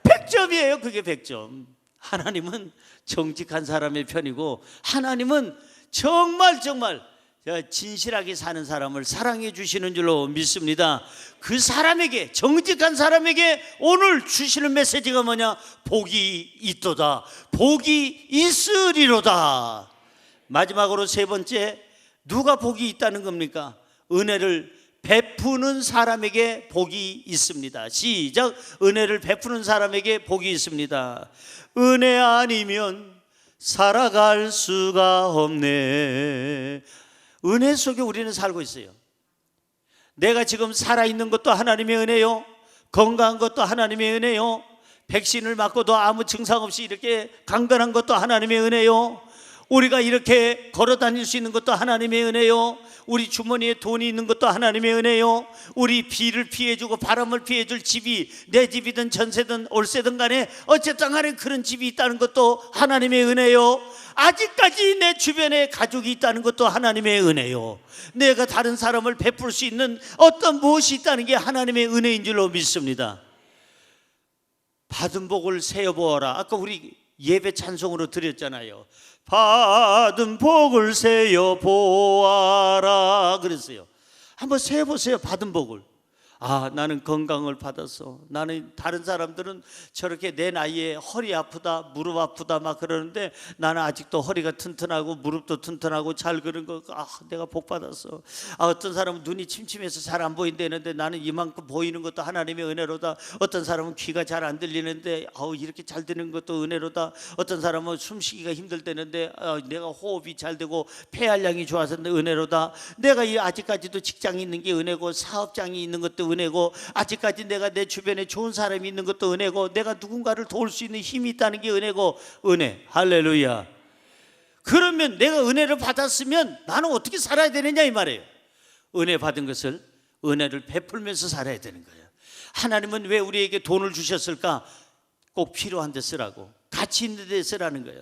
100점이에요. 그게 100점. 하나님은 정직한 사람의 편이고, 하나님은 정말 진실하게 사는 사람을 사랑해 주시는 줄로 믿습니다. 그 사람에게, 정직한 사람에게 오늘 주시는 메시지가 뭐냐? 복이 있도다, 복이 있으리로다. 마지막으로 세 번째, 누가 복이 있다는 겁니까? 은혜를 베푸는 사람에게 복이 있습니다. 시작. 은혜를 베푸는 사람에게 복이 있습니다. 은혜 아니면 살아갈 수가 없네. 은혜 속에 우리는 살고 있어요. 내가 지금 살아있는 것도 하나님의 은혜요, 건강한 것도 하나님의 은혜요, 백신을 맞고도 아무 증상 없이 이렇게 강건한 것도 하나님의 은혜요, 우리가 이렇게 걸어 다닐 수 있는 것도 하나님의 은혜요, 우리 주머니에 돈이 있는 것도 하나님의 은혜요, 우리 비를 피해주고 바람을 피해줄 집이 내 집이든 전세든 월세든 간에 어쨌든 간에 그런 집이 있다는 것도 하나님의 은혜요, 아직까지 내 주변에 가족이 있다는 것도 하나님의 은혜요, 내가 다른 사람을 베풀 수 있는 어떤 무엇이 있다는 게 하나님의 은혜인 줄로 믿습니다. 받은 복을 세어보아라. 아까 우리 예배 찬송으로 드렸잖아요. 받은 복을 세어보아라 그랬어요. 한번 세어보세요. 받은 복을. 나는 건강을 받았어. 나는, 다른 사람들은 저렇게 내 나이에 허리 아프다, 무릎 아프다 막 그러는데 나는 아직도 허리가 튼튼하고 무릎도 튼튼하고 잘 그런 거, 내가 복 받았어. 어떤 사람은 눈이 침침해서 잘 안 보인다는데 나는 이만큼 보이는 것도 하나님의 은혜로다. 어떤 사람은 귀가 잘 안 들리는데 이렇게 잘 되는 것도 은혜로다. 어떤 사람은 숨쉬기가 힘들다는데 내가 호흡이 잘 되고 폐활량이 좋아서 은혜로다. 내가 아직까지도 직장이 있는 게 은혜고, 사업장이 있는 것도 은혜고, 아직까지 내가 내 주변에 좋은 사람이 있는 것도 은혜고, 내가 누군가를 도울 수 있는 힘이 있다는 게 은혜고, 은혜. 할렐루야. 그러면 내가 은혜를 받았으면 나는 어떻게 살아야 되느냐 이 말이에요. 은혜 받은 것을, 은혜를 베풀면서 살아야 되는 거예요. 하나님은 왜 우리에게 돈을 주셨을까? 꼭 필요한 데 쓰라고, 가치 있는 데 쓰라는 거예요.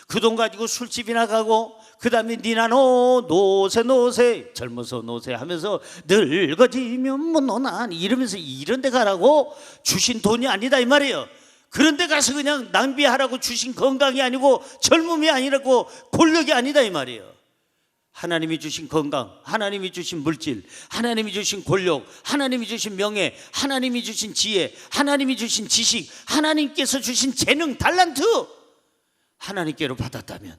그 돈 가지고 술집이나 가고, 그 다음에 니나 노세 젊어서 노세 하면서 늙어지면 뭐 너나 이러면서 이런 데 가라고 주신 돈이 아니다 이 말이에요. 그런 데 가서 그냥 낭비하라고 주신 건강이 아니고 젊음이 아니라고 권력이 아니다 이 말이에요. 하나님이 주신 건강, 하나님이 주신 물질, 하나님이 주신 권력, 하나님이 주신 명예, 하나님이 주신 지혜, 하나님이 주신 지식, 하나님께서 주신 재능, 달란트, 하나님께로 받았다면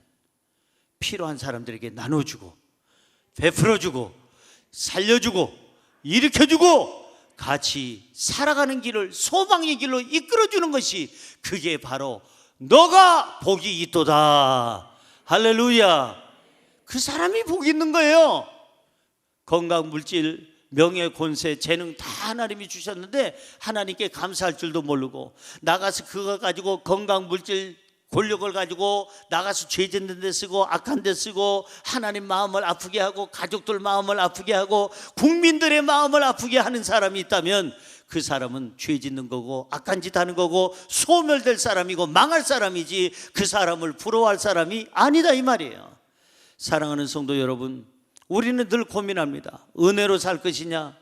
필요한 사람들에게 나눠주고, 베풀어주고, 살려주고, 일으켜주고, 같이 살아가는 길을, 소망의 길로 이끌어주는 것이, 그게 바로 너가 복이 있도다. 할렐루야. 그 사람이 복이 있는 거예요. 건강, 물질, 명예, 권세, 재능 다 하나님이 주셨는데 하나님께 감사할 줄도 모르고, 나가서 그거 가지고 건강, 물질, 권력을 가지고 나가서 죄 짓는 데 쓰고, 악한 데 쓰고, 하나님 마음을 아프게 하고, 가족들 마음을 아프게 하고, 국민들의 마음을 아프게 하는 사람이 있다면 그 사람은 죄 짓는 거고 악한 짓 하는 거고 소멸될 사람이고 망할 사람이지 그 사람을 부러워할 사람이 아니다 이 말이에요. 사랑하는 성도 여러분, 우리는 늘 고민합니다. 은혜로 살 것이냐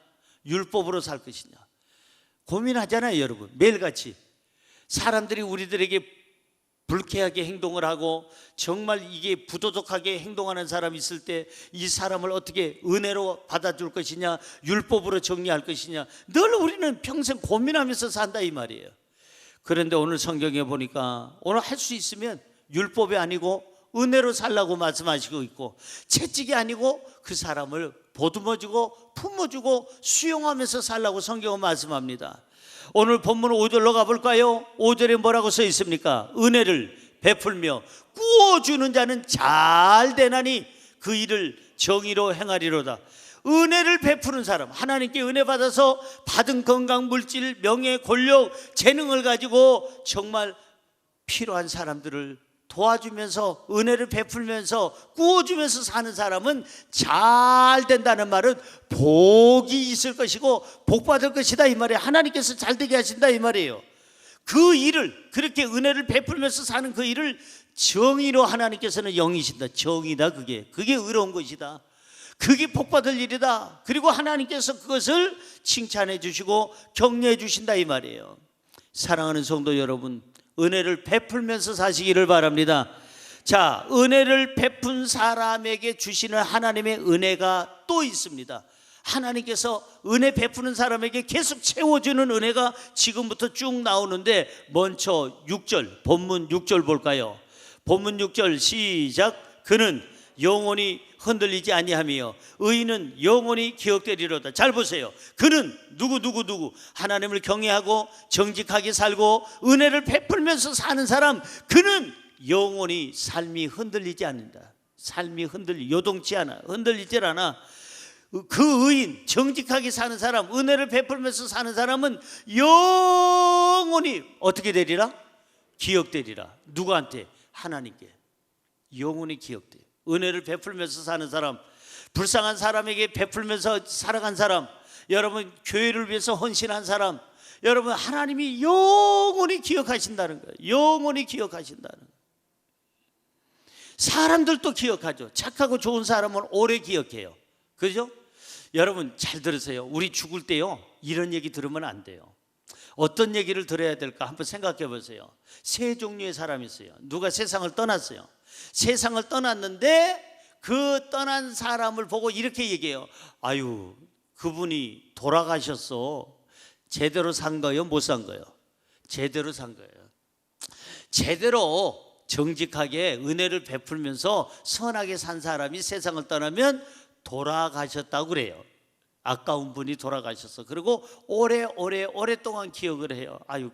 율법으로 살 것이냐 고민하잖아요. 여러분 매일같이 사람들이 우리들에게 불쾌하게 행동을 하고 정말 이게 부도덕하게 행동하는 사람이 있을 때 이 사람을 어떻게 은혜로 받아줄 것이냐 율법으로 정리할 것이냐 늘 우리는 평생 고민하면서 산다 이 말이에요. 그런데 오늘 성경에 보니까 오늘 할 수 있으면 율법이 아니고 은혜로 살라고 말씀하시고 있고 채찍이 아니고 그 사람을 보듬어주고 품어주고 수용하면서 살라고 성경은 말씀합니다. 오늘 본문 5절로 가볼까요? 5절에 뭐라고 써 있습니까? 은혜를 베풀며 꾸어주는 자는 잘 되나니 그 일을 정의로 행하리로다. 은혜를 베푸는 사람, 하나님께 은혜 받아서 받은 건강, 물질, 명예, 권력, 재능을 가지고 정말 필요한 사람들을 도와주면서 은혜를 베풀면서 꾸어주면서 사는 사람은 잘 된다는 말은 복이 있을 것이고 복 받을 것이다 이 말이에요. 하나님께서 잘 되게 하신다 이 말이에요. 그 일을 그렇게 은혜를 베풀면서 사는 그 일을 정의로 하나님께서는 영이신다. 정의다. 그게 의로운 것이다. 그게 복 받을 일이다. 그리고 하나님께서 그것을 칭찬해 주시고 격려해 주신다 이 말이에요. 사랑하는 성도 여러분, 은혜를 베풀면서 사시기를 바랍니다. 자, 은혜를 베푼 사람에게 주시는 하나님의 은혜가 또 있습니다. 하나님께서 은혜 베푸는 사람에게 계속 채워주는 은혜가 지금부터 쭉 나오는데 먼저 6절, 본문 6절 볼까요? 본문 6절 시작. 그는 영원히 흔들리지 아니하며 의인은 영원히 기억되리로다. 잘 보세요. 그는 누구 하나님을 경외하고 정직하게 살고 은혜를 베풀면서 사는 사람, 그는 영원히 삶이 흔들리지 않는다. 삶이 요동치 않아. 흔들리질 않아. 그 의인, 정직하게 사는 사람, 은혜를 베풀면서 사는 사람은 영원히 어떻게 되리라? 기억되리라. 누구한테? 하나님께. 영원히 기억돼. 은혜를 베풀면서 사는 사람, 불쌍한 사람에게 베풀면서 살아간 사람, 여러분 교회를 위해서 헌신한 사람, 여러분 하나님이 영원히 기억하신다는 거예요. 영원히 기억하신다는 거예요. 사람들도 기억하죠. 착하고 좋은 사람은 오래 기억해요. 그죠? 여러분 잘 들으세요. 우리 죽을 때요 이런 얘기 들으면 안 돼요. 어떤 얘기를 들어야 될까 한번 생각해 보세요. 세 종류의 사람이 있어요. 누가 세상을 떠났어요. 세상을 떠났는데 그 떠난 사람을 보고 이렇게 얘기해요. 아유, 그분이 돌아가셨어. 제대로 산 거예요? 못 산 거예요? 제대로 산 거예요. 제대로 정직하게 은혜를 베풀면서 선하게 산 사람이 세상을 떠나면 돌아가셨다고 그래요. 아까운 분이 돌아가셨어. 그리고 오랫동안 기억을 해요. 아유,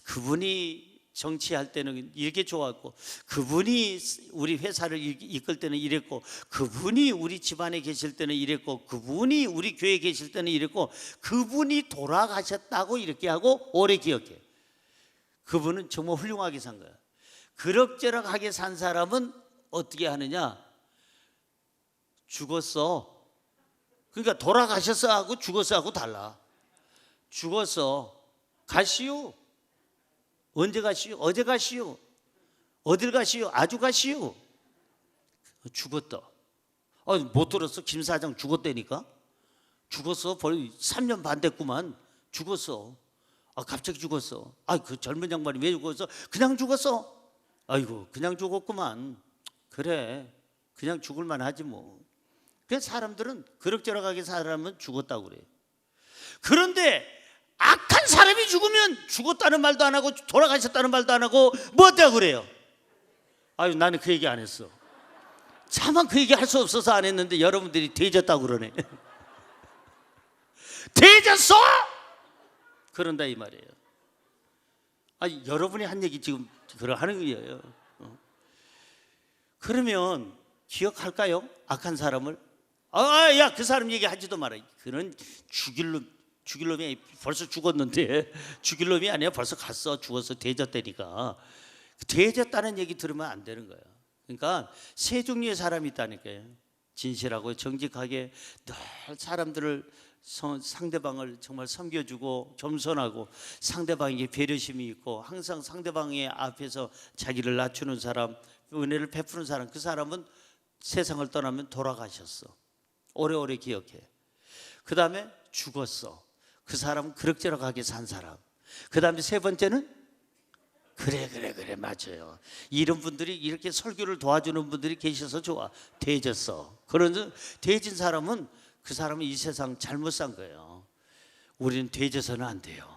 그분이 정치할 때는 이렇게 좋았고, 그분이 우리 회사를 이끌 때는 이랬고, 그분이 우리 집안에 계실 때는 이랬고, 그분이 우리 교회에 계실 때는 이랬고, 그분이 돌아가셨다고 이렇게 하고 오래 기억해. 그분은 정말 훌륭하게 산 거야. 그럭저럭하게 산 사람은 어떻게 하느냐? 죽었어. 그러니까 돌아가셨어 하고 죽었어 하고 달라. 죽었어. 가시오. 언제 가시오? 어제 가시오. 어딜 가시오? 아주 가시오. 죽었다. 못 들었어? 김 사장 죽었다니까? 죽었어. 벌써 3년 반 됐구만. 죽었어. 갑자기 죽었어. 그 젊은 양반이 왜 죽었어? 그냥 죽었어. 아이고, 그냥 죽었구만. 그래, 그냥 죽을만 하지 뭐. 그래서 사람들은 그럭저럭하게 사람은 죽었다고 그래요. 그런데 악한 사람이 죽으면 죽었다는 말도 안 하고 돌아가셨다는 말도 안 하고 뭐 어때요 그래요? 아유, 나는 그 얘기 안 했어. 차마 그 얘기 할 수 없어서 안 했는데 여러분들이 돼졌다고 그러네. 돼졌어? 그런다 이 말이에요. 여러분이 한 얘기 지금 하는 거예요. 그러면 기억할까요? 악한 사람을? 야, 그 사람 얘기하지도 마라. 그는 죽일 놈이 벌써 죽었는데, 죽일 놈이 아니야. 벌써 갔어. 죽었어. 돼졌다니까. 돼졌다는 얘기 들으면 안 되는 거예요. 그러니까 세 종류의 사람이 있다니까요. 진실하고 정직하게 늘 사람들을 상대방을 정말 섬겨주고 겸손하고 상대방에게 배려심이 있고 항상 상대방의 앞에서 자기를 낮추는 사람, 은혜를 베푸는 사람, 그 사람은 세상을 떠나면 돌아가셨어. 오래오래 기억해. 그 다음에 죽었어. 그 사람은 그럭저럭하게 산 사람. 그 다음에 세 번째는 그래 맞아요. 이런 분들이, 이렇게 설교를 도와주는 분들이 계셔서 좋아. 대졌어. 그런 대진 사람은, 그 사람은 이 세상 잘못 산 거예요. 우리는 대져서는 안 돼요.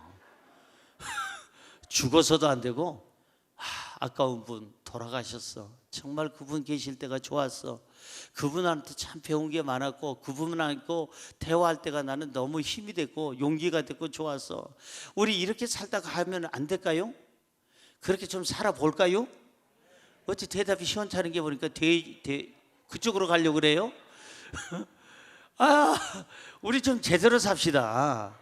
죽어서도 안 되고. 아까운 분 돌아가셨어. 정말 그분 계실 때가 좋았어. 그분한테 참 배운 게 많았고, 그분하고 대화할 때가 나는 너무 힘이 됐고 용기가 됐고 좋았어. 우리 이렇게 살다가 하면 안 될까요? 그렇게 좀 살아볼까요? 어찌 대답이 시원찮은 게 보니까 그쪽으로 가려고 그래요? 우리 좀 제대로 삽시다.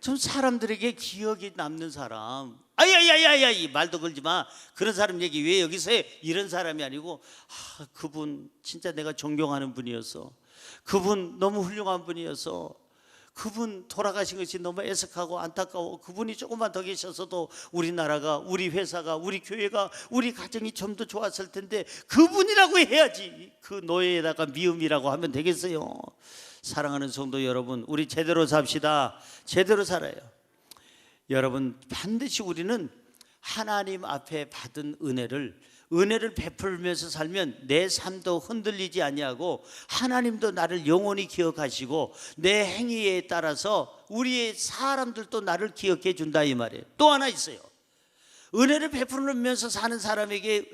좀 사람들에게 기억이 남는 사람. 아야야야야, 이 말도 걸지 마. 그런 사람 얘기 왜 여기서 해? 이런 사람이 아니고, 그분 진짜 내가 존경하는 분이었어. 그분 너무 훌륭한 분이었어. 그분 돌아가신 것이 너무 애석하고 안타까워. 그분이 조금만 더 계셨어도 우리나라가, 우리 회사가, 우리 교회가, 우리 가정이 좀 더 좋았을 텐데, 그분이라고 해야지. 그 노예에다가 미움이라고 하면 되겠어요? 사랑하는 성도 여러분, 우리 제대로 삽시다. 제대로 살아요. 여러분, 반드시 우리는 하나님 앞에 받은 은혜를 베풀면서 살면 내 삶도 흔들리지 아니하고 하나님도 나를 영원히 기억하시고 내 행위에 따라서 우리의 사람들도 나를 기억해 준다, 이 말이에요. 또 하나 있어요. 은혜를 베풀면서 사는 사람에게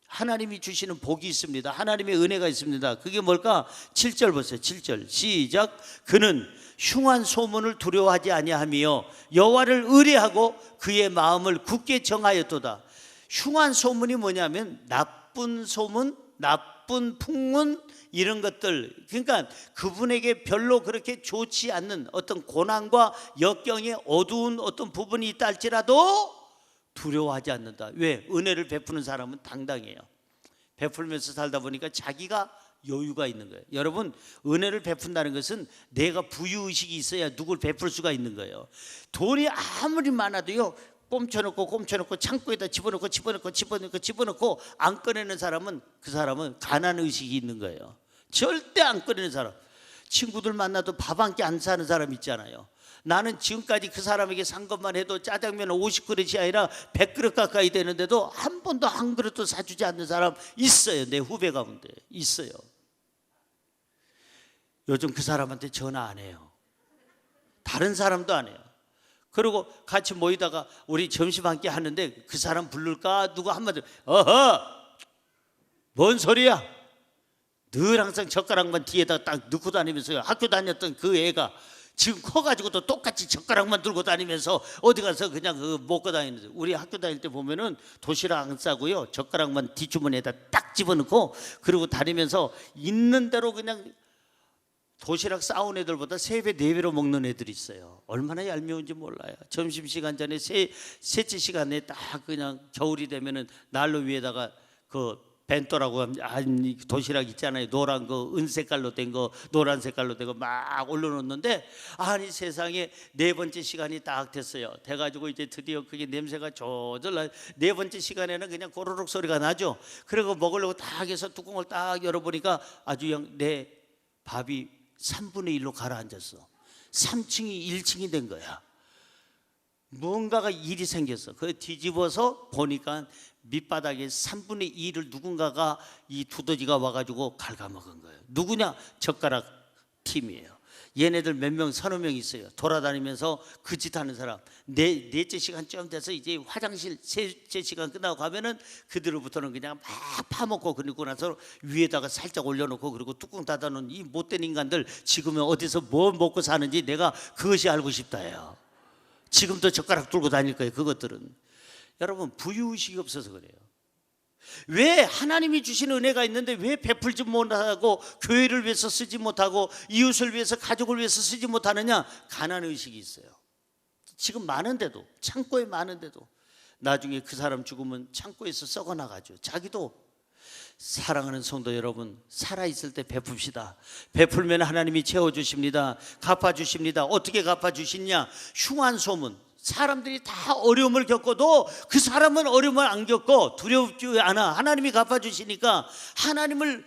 하나님이 주시는 복이 있습니다. 하나님의 은혜가 있습니다. 그게 뭘까? 7절 보세요. 7절 시작. 그는 흉한 소문을 두려워하지 아니하며 여호와를 의뢰하고 그의 마음을 굳게 정하였도다. 흉한 소문이 뭐냐면 나쁜 소문, 나쁜 풍문, 이런 것들. 그러니까 그분에게 별로 그렇게 좋지 않는 어떤 고난과 역경의 어두운 어떤 부분이 있다 할지라도 두려워하지 않는다. 왜? 은혜를 베푸는 사람은 당당해요. 베풀면서 살다 보니까 자기가 여유가 있는 거예요. 여러분, 은혜를 베푼다는 것은 내가 부유의식이 있어야 누굴 베풀 수가 있는 거예요. 돈이 아무리 많아도요, 꼼쳐놓고 창고에다 집어넣고 안 꺼내는 사람은, 그 사람은 가난의식이 있는 거예요. 절대 안 꺼내는 사람. 친구들 만나도 밥 한 끼 안 사는 사람 있잖아요. 나는 지금까지 그 사람에게 산 것만 해도 짜장면 50그릇이 아니라 100그릇 가까이 되는데도 한 번도 한 그릇도 사주지 않는 사람 있어요. 내 후배 가운데 있어요. 요즘 그 사람한테 전화 안 해요. 다른 사람도 안 해요. 그리고 같이 모이다가 우리 점심 한 끼 하는데 그 사람 부를까? 누가 한마디, 어허, 뭔 소리야? 늘 항상 젓가락만 뒤에다 딱 넣고 다니면서 학교 다녔던 그 애가 지금 커가지고도 똑같이 젓가락만 들고 다니면서 어디 가서 그냥 먹고 다니는데, 우리 학교 다닐 때 보면은 도시락 안 싸고요, 젓가락만 뒷주머니에다 딱 집어넣고 그리고 다니면서 있는 대로 그냥 도시락 싸온 애들보다 3배, 4배로 먹는 애들이 있어요. 얼마나 얄미운지 몰라요. 점심시간 전에 셋째 시간에 딱 그냥 겨울이 되면은 난로 위에다가 벤또라고 하는 도시락 있잖아요. 노란 거, 은색깔로 된 거, 노란 색깔로 된 거 막 올려놓는데, 아니 세상에 4번째 시간이 딱 됐어요. 돼가지고 이제 드디어 그게 냄새가 조절나. 4번째 시간에는 그냥 고로록 소리가 나죠. 그리고 먹으려고 딱 해서 뚜껑을 딱 열어보니까 아주 그냥 내 밥이 3분의 1로 가라앉았어. 3층이 1층이 된 거야. 뭔가가 일이 생겼어. 그걸 뒤집어서 보니까 밑바닥에 3분의 2를 누군가가 이 두더지가 와가지고 갉아먹은 거예요. 누구냐? 젓가락 팀이에요. 얘네들 몇 명, 3~4명 있어요. 돌아다니면서 그 짓 하는 사람. 넷째 시간쯤 돼서 이제 화장실 셋째 시간 끝나고 가면은 그들로부터는 그냥 막 파먹고, 그리고 나서 위에다가 살짝 올려놓고 그리고 뚜껑 닫아놓은 이 못된 인간들, 지금은 어디서 뭐 먹고 사는지 내가 그것이 알고 싶다예요. 지금도 젓가락 들고 다닐 거예요. 그것들은. 여러분, 부유의식이 없어서 그래요. 왜 하나님이 주신 은혜가 있는데 왜 베풀지 못하고 교회를 위해서 쓰지 못하고 이웃을 위해서, 가족을 위해서 쓰지 못하느냐? 가난의식이 있어요. 지금 많은데도, 창고에 많은데도 나중에 그 사람 죽으면 창고에서 썩어나가죠. 자기도. 사랑하는 성도 여러분, 살아있을 때 베풉시다. 베풀면 하나님이 채워주십니다. 갚아주십니다. 어떻게 갚아주시냐? 흉한 소문. 사람들이 다 어려움을 겪어도 그 사람은 어려움을 안 겪고 두렵지 않아. 하나님이 갚아주시니까, 하나님을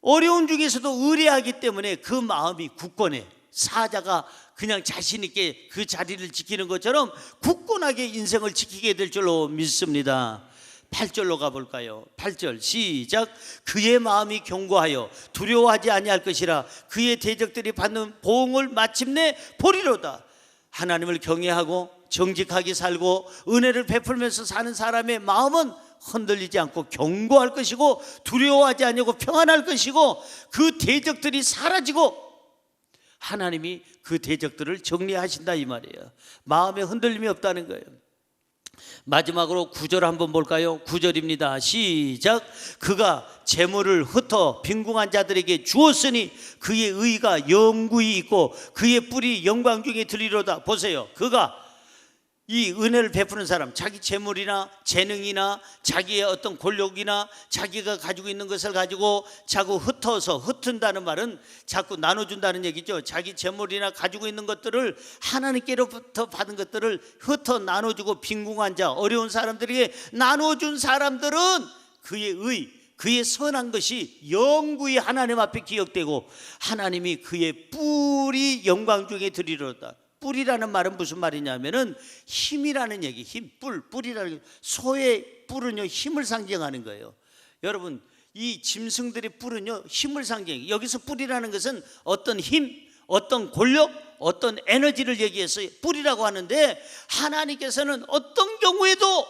어려운 중에서도 의뢰하기 때문에 그 마음이 굳건해. 사자가 그냥 자신 있게 그 자리를 지키는 것처럼 굳건하게 인생을 지키게 될 줄로 믿습니다. 8절로 가볼까요? 8절 시작. 그의 마음이 견고하여 두려워하지 아니할 것이라. 그의 대적들이 받는 보응을 마침내 보리로다. 하나님을 경외하고 정직하게 살고 은혜를 베풀면서 사는 사람의 마음은 흔들리지 않고 견고할 것이고, 두려워하지 아니하고 평안할 것이고, 그 대적들이 사라지고 하나님이 그 대적들을 정리하신다 이 말이에요. 마음에 흔들림이 없다는 거예요. 마지막으로 9절 한번 볼까요? 9절입니다. 시작. 그가 재물을 흩어 빈궁한 자들에게 주었으니 그의 의가 영구히 있고 그의 뿔이 영광 중에 들리로다. 보세요. 그가 이 은혜를 베푸는 사람, 자기 재물이나 재능이나 자기의 어떤 권력이나 자기가 가지고 있는 것을 가지고 자꾸 흩어서, 흩은다는 말은 자꾸 나눠준다는 얘기죠. 자기 재물이나 가지고 있는 것들을, 하나님께로부터 받은 것들을 흩어 나눠주고 빈궁한 자, 어려운 사람들에게 나눠준 사람들은 그의 의, 그의 선한 것이 영구히 하나님 앞에 기억되고 하나님이 그의 뿔이 영광 중에 들이로다. 뿔이라는 말은 무슨 말이냐면은 힘이라는 얘기. 힘, 뿔이라는 게, 소의 뿔은요 힘을 상징하는 거예요. 여러분, 이 짐승들의 뿔은요 힘을 상징해요. 여기서 뿔이라는 것은 어떤 힘, 어떤 권력, 어떤 에너지를 얘기해서 뿔이라고 하는데, 하나님께서는 어떤 경우에도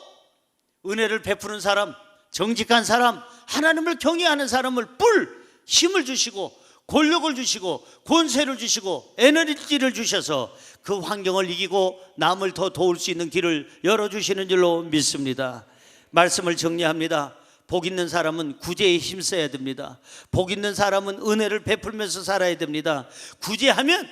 은혜를 베푸는 사람, 정직한 사람, 하나님을 경외하는 사람을 뿔, 힘을 주시고 권력을 주시고 권세를 주시고 에너지를 주셔서 그 환경을 이기고 남을 더 도울 수 있는 길을 열어주시는 줄로 믿습니다. 말씀을 정리합니다. 복 있는 사람은 구제에 힘써야 됩니다. 복 있는 사람은 은혜를 베풀면서 살아야 됩니다. 구제하면,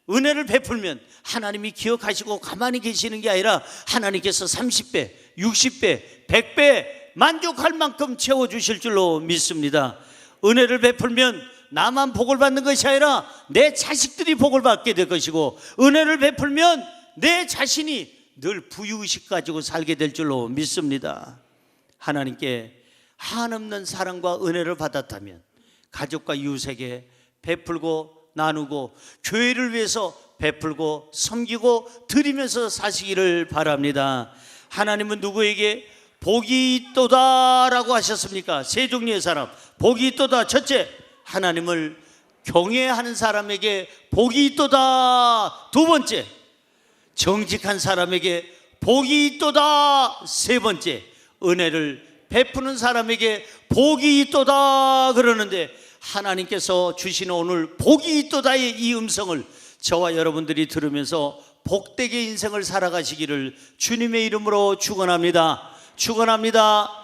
은혜를 베풀면 하나님이 기억하시고 가만히 계시는 게 아니라 하나님께서 30배, 60배, 100배 만족할 만큼 채워주실 줄로 믿습니다. 은혜를 베풀면 나만 복을 받는 것이 아니라 내 자식들이 복을 받게 될 것이고, 은혜를 베풀면 내 자신이 늘 부유의식 가지고 살게 될 줄로 믿습니다. 하나님께 한없는 사랑과 은혜를 받았다면 가족과 이웃에게 베풀고 나누고 교회를 위해서 베풀고 섬기고 드리면서 사시기를 바랍니다. 하나님은 누구에게 복이 있도다 라고 하셨습니까? 세 종류의 사람, 복이 있도다. 첫째, 하나님을 경외하는 사람에게 복이 있도다. 두 번째, 정직한 사람에게 복이 있도다. 세 번째, 은혜를 베푸는 사람에게 복이 있도다. 그러는데 하나님께서 주시는 오늘 복이 있도다의 이 음성을 저와 여러분들이 들으면서 복되게 인생을 살아가시기를 주님의 이름으로 축원합니다. 축원합니다.